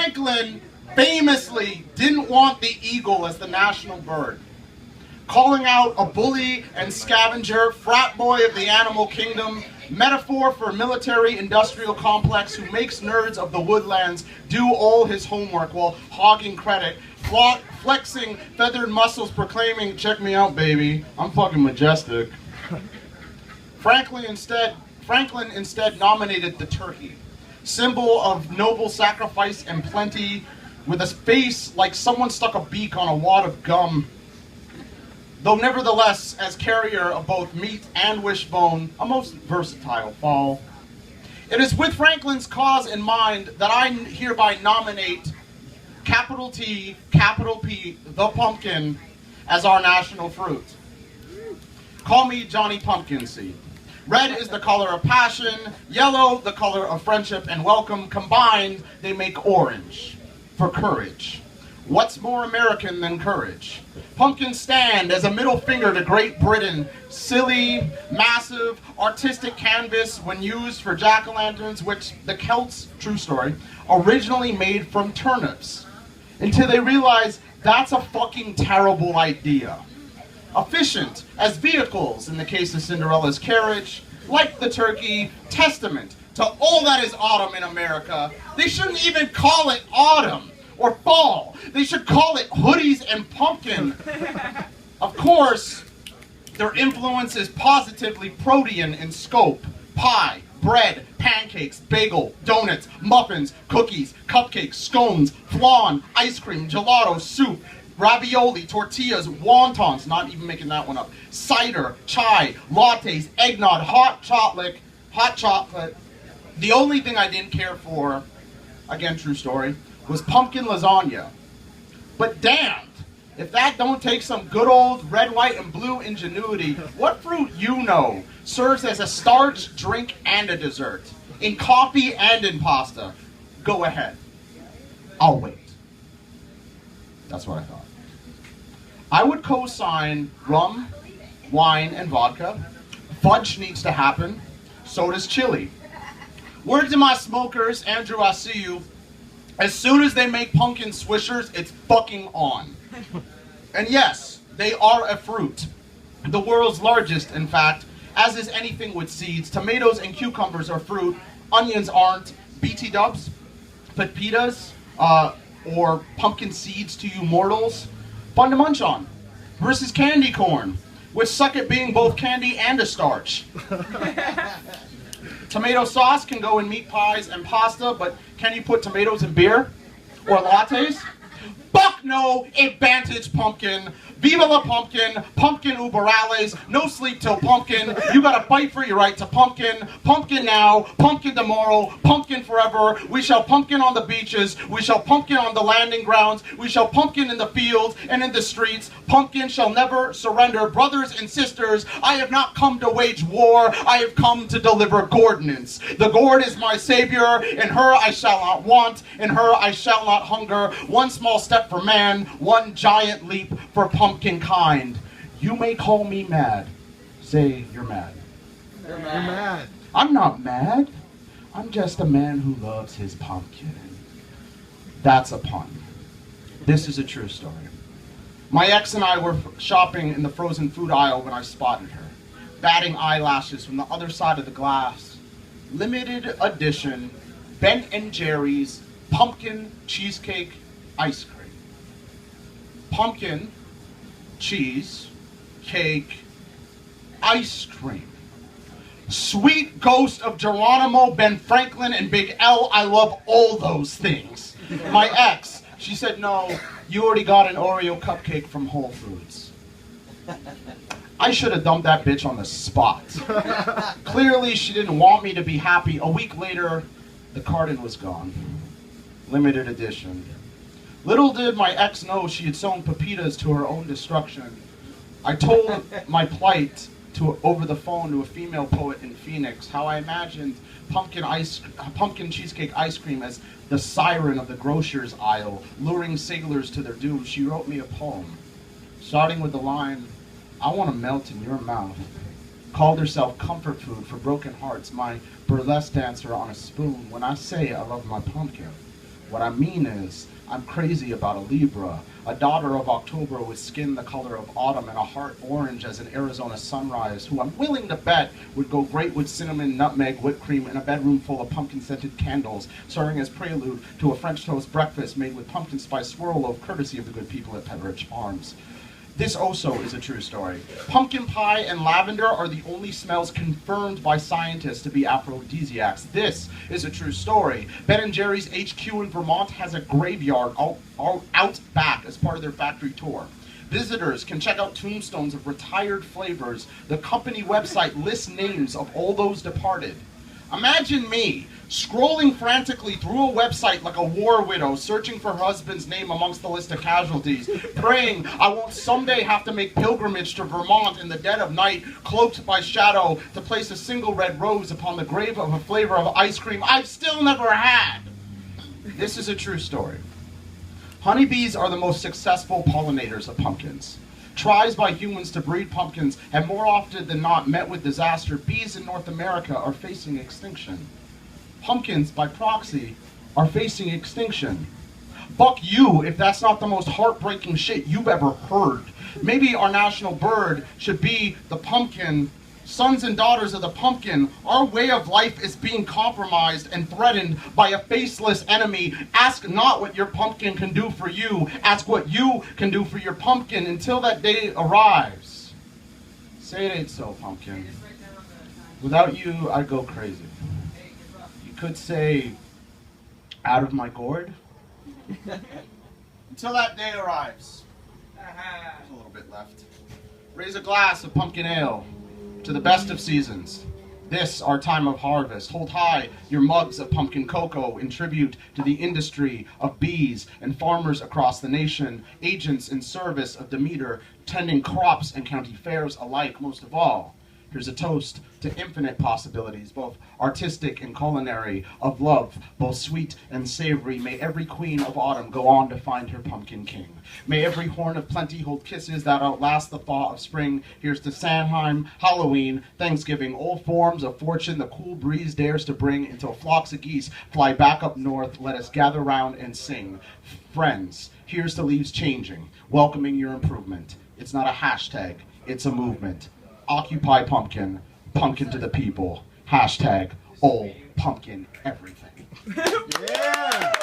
Franklin famously didn't want the eagle as the national bird, calling out a bully and scavenger, frat boy of the animal kingdom, metaphor for military-industrial complex who makes nerds of the woodlands do all his homework while hogging credit, flexing feathered muscles, proclaiming, "Check me out, baby, I'm fucking majestic." Franklin instead nominated the turkey, symbol of noble sacrifice and plenty, with a face like someone stuck a beak on a wad of gum. Though nevertheless, as carrier of both meat and wishbone, a most versatile fowl. It is with Franklin's cause in mind that I hereby nominate capital T, capital P, the pumpkin, as our national fruit. Call me Johnny Pumpkin Seed. Red is the color of passion, yellow the color of friendship and welcome. Combined, they make orange for courage. What's more American than courage? Pumpkins stand as a middle finger to Great Britain. Silly, massive, artistic canvas when used for jack-o'-lanterns, which the Celts, true story, originally made from turnips. Until they realized that's a fucking terrible idea. Efficient as vehicles in the case of Cinderella's carriage, like the turkey, testament to all that is autumn in America. They shouldn't even call it autumn or fall. They should call it hoodies and pumpkin. Of course, their influence is positively protean in scope. Pie, bread, pancakes, bagel, donuts, muffins, cookies, cupcakes, scones, flan, ice cream, gelato, soup, ravioli, tortillas, wontons, not even making that one up, cider, chai, lattes, eggnog, hot chocolate. The only thing I didn't care for, again, true story, was pumpkin lasagna. But damned, if that don't take some good old red, white, and blue ingenuity, what fruit you know serves as a starch, drink, and a dessert, in coffee and in pasta? Go ahead. I'll wait. That's what I thought. I would co-sign rum, wine, and vodka. Fudge needs to happen. So does chili. Word to my smokers, Andrew, I see you. As soon as they make pumpkin swishers, it's fucking on. And yes, they are a fruit. The world's largest, in fact, as is anything with seeds. Tomatoes and cucumbers are fruit. Onions aren't. BT dubs, pepitas, or pumpkin seeds to you mortals. Fun to munch on. Versus candy corn, which suck at being both candy and a starch. Tomato sauce can go in meat pies and pasta, but can you put tomatoes in beer? Or lattes? Fuck no, advantage pumpkin. Viva la pumpkin, pumpkin uber alles, no sleep till pumpkin. You gotta fight for your right to pumpkin. Pumpkin now, pumpkin tomorrow, pumpkin forever. We shall pumpkin on the beaches, we shall pumpkin on the landing grounds, we shall pumpkin in the fields and in the streets. Pumpkin shall never surrender. Brothers and sisters, I have not come to wage war, I have come to deliver ordinance. The gourd is my savior, in her I shall not want, in her I shall not hunger. One small step for man, one giant leap for pumpkin kind. You may call me mad. Say you're mad. You're mad. I'm not mad. I'm just a man who loves his pumpkin. That's a pun. This is a true story. My ex and I were shopping in the frozen food aisle when I spotted her, batting eyelashes from the other side of the glass. Limited edition Ben & Jerry's pumpkin cheesecake ice cream. Pumpkin, cheese, cake, ice cream. Sweet ghost of Geronimo, Ben Franklin, and Big L, I love all those things. My ex, she said, no, you already got an Oreo cupcake from Whole Foods. I should have dumped that bitch on the spot. Clearly, she didn't want me to be happy. A week later, the carton was gone. Limited edition. Little did my ex know she had sown pepitas to her own destruction. I told my plight over the phone to a female poet in Phoenix how I imagined pumpkin cheesecake ice cream as the siren of the grocer's aisle, luring sailors to their doom. She wrote me a poem, starting with the line, I want to melt in your mouth. Called herself comfort food for broken hearts, my burlesque dancer on a spoon. When I say I love my pumpkin, What I mean is, I'm crazy about a Libra, a daughter of October with skin the color of autumn and a heart orange as an Arizona sunrise, who I'm willing to bet would go great with cinnamon, nutmeg, whipped cream, and a bedroom full of pumpkin-scented candles, serving as prelude to a French toast breakfast made with pumpkin spice swirl loaf, courtesy of the good people at Pepperidge Farms. This also is a true story. Pumpkin pie and lavender are the only smells confirmed by scientists to be aphrodisiacs. This is a true story. Ben & Jerry's HQ in Vermont has a graveyard out back as part of their factory tour. Visitors can check out tombstones of retired flavors. The company website lists names of all those departed. Imagine me scrolling frantically through a website like a war widow, searching for her husband's name amongst the list of casualties, praying I won't someday have to make pilgrimage to Vermont in the dead of night, cloaked by shadow, to place a single red rose upon the grave of a flavor of ice cream I've still never had. This is a true story. Honeybees are the most successful pollinators of pumpkins. Tries by humans to breed pumpkins have more often than not met with disaster. Bees in North America are facing extinction. Pumpkins, by proxy, are facing extinction. Buck you if that's not the most heartbreaking shit you've ever heard. Maybe our national bird should be the pumpkin. Sons and daughters of the pumpkin, our way of life is being compromised and threatened by a faceless enemy. Ask not what your pumpkin can do for you. Ask what you can do for your pumpkin until that day arrives. Say it ain't so, pumpkin. Without you, I'd go crazy. You could say, out of my gourd. Until that day arrives. There's a little bit left. Raise a glass of pumpkin ale to the best of seasons. This, our time of harvest. Hold high your mugs of pumpkin cocoa in tribute to the industry of bees and farmers across the nation, agents in service of Demeter, tending crops and county fairs alike. Most of all, here's a toast to infinite possibilities, both artistic and culinary, of love, both sweet and savory. May every queen of autumn go on to find her pumpkin king. May every horn of plenty hold kisses that outlast the thaw of spring. Here's to Samhain, Halloween, Thanksgiving, all forms of fortune the cool breeze dares to bring, until flocks of geese fly back up north. Let us gather round and sing. Friends, here's to leaves changing, welcoming your improvement. It's not a hashtag, it's a movement. Occupy pumpkin, pumpkin to the people. Hashtag all pumpkin everything. Yeah.